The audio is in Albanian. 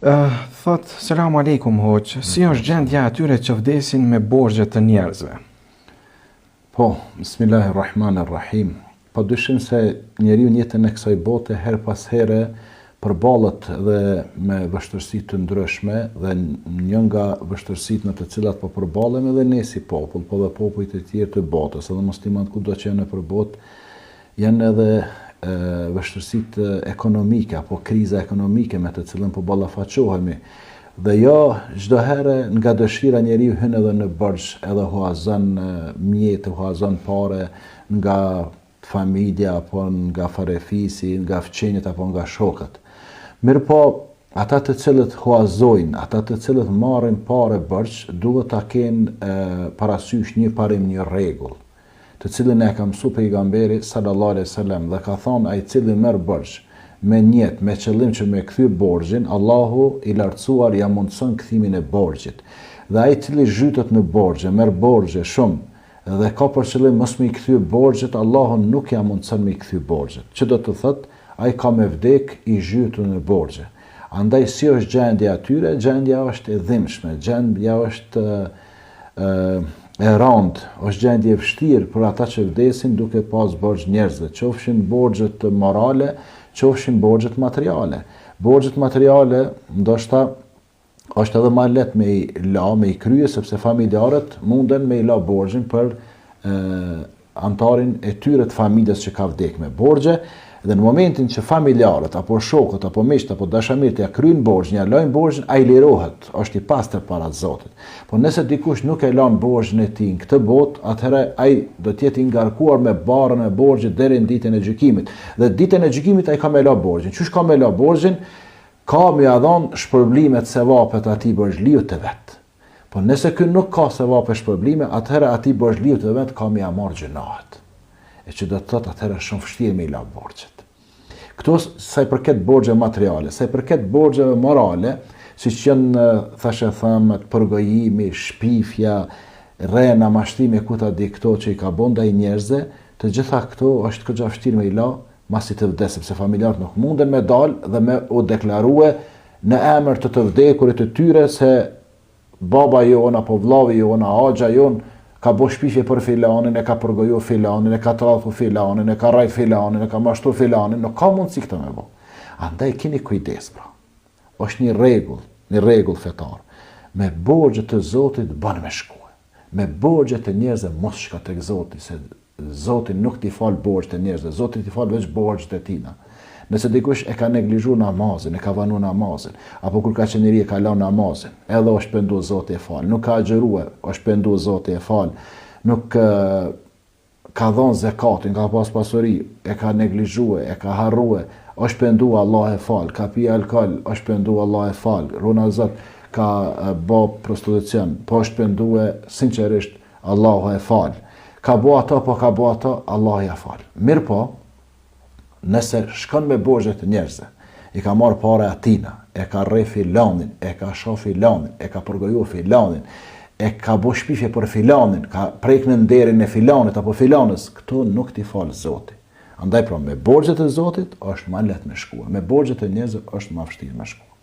Thot, selam aleikum hoq, si është gjendja atyre që vdesin me borxhe të njerëzve? Po, bismillahirrahmanirrahim. Po dyshim se njeriu në jetën e kësaj bote her pas here përballet dhe me vështirësi të ndryshme dhe një nga vështirësitë në të cilat po përballemi edhe ne si popull, po dhe popujt e tjerë të botës, edhe muslimanët kudo që janë nëpër botë, janë edhe vështirësitë ekonomike apo kriza ekonomike me të cilën po ballafaqohemi. Dhe jo çdo herë nga dëshira njeriu hyn edhe në borxh, edhe huazon mjetë, huazon parë nga familja apo nga farefisi, nga fëmijët apo nga shokët. Mirëpo ata të cilët huazojnë, ata të cilët marrin parë borxh, duhet ta kenë parasysh një parim, një rregull, të cilën e ka mësuar pejgamberi sallallahu alaihi wasallam dhe ka thonë ai cili merr borxh me niyet, me qëllim që me kthy borxhin, Allahu i lartësuar ja mundson kthimin e borxhit. Dhe ai cili zhytet në borxhe, merr borxhe shumë dhe ka për qëllim mos me i kthy borxhet, Allahu nuk ja mundson me i kthy borxhet. Që do të thotë, ai ka me vdek i zhytur në borxhe. Andaj si është gjendja atyre? Gjendja është e dhimbshme, gjendja është e rëndë, është gjendje vështirë për ata që vdesin duke pas borxh njerëzve, qofshin borxhet morale, qofshin borxhet materiale. Borxhet materiale ndoshta është edhe më lehtë me i la, me i krye, sepse familjarët munden me i la borxhin për antarin e tyre të familjes që ka vdekur me borxhe. Dhe në momentin që familjarët, apo shokët, apo miqtë, apo dashamirët ja kryejnë borxhin, ja lajnë borxhin, ai lirohet, është i pastër para Zotit. Po nëse dikush nuk e lan borxhin e tij në këtë botë, atëherë ai do të jetë i ngarkuar me barrën e borxhit deri në ditën e gjykimit. Dhe ditën e gjykimit ai ka me la borxhin. Çish ka me la borxhin? Ka me ia dhënë shpërblimet sevapet atij borxhliut të vet. Po nëse ky nuk ka sevape shpërblime, atëherë atij borxhliut të vet ka me ia marrë gjunahet. E që do të thotë atëherë shumë vështirë me i la borxhet. Këto sa i përket borxheve materiale, sa i përket borxheve morale, siç janë thashë thamë përgojimi, shpifja, rrena, mashtimi, ku ta di këto që i ka bën ndaj njerëzve, të gjitha këto është goxha vështirë me i la masi të vdes, sepse familjarët nuk munden me dalë dhe me u deklarue në emër të vdekurit të tyre se baba jon apo vllavi jon, axha jon ka bo shpifje për filanin, e ka përgoju filanin, e ka tradhu filanin, e ka rajt filanin, e ka mashtru filanin, nuk ka mundësi këtë me bo. Andaj keni kujdes pra. Është një rregull fetar. Me borxhet të Zotit bën me shkue. Me borxhet të njerëzve mos shko tek Zoti, se Zoti nuk t'i fal borxhet e njerëzve, Zoti t'i fal veç borxhet e tina. Nëse dikush e ka neglizhuar namazin, e ka vanu namazin, apo kur ka qenëri e ka la namazin, edhe është pendu Zoti e fal, nuk ka agjëruar, është pendu Zoti e fal, nuk ka dhënë zakatin, ka pas pasuri, e ka neglizhuar, e ka harruar, është pendu Allah e fal, ka pi alkol, është pendu Allah e fal, runa Zot ka bë prostitucion, po është pendu sinqerisht Allahu e fal. Ka bo ato, po ka bo ato, Allah ja fal. Mirë po, nëse shkon me borxhet të njerëzve, i ka marrë para atina, e ka rre filanin, e ka shoh filanin, e ka përgoju filanin, e ka bo shpifje për filanin, ka prek në nderin e filanit apo filanës, këto nuk t'i fal Zoti. Andaj pra me borxhet e Zotit është më lehtë me shkuar, me borxhet e njerëzve është më vështirë me shkuar.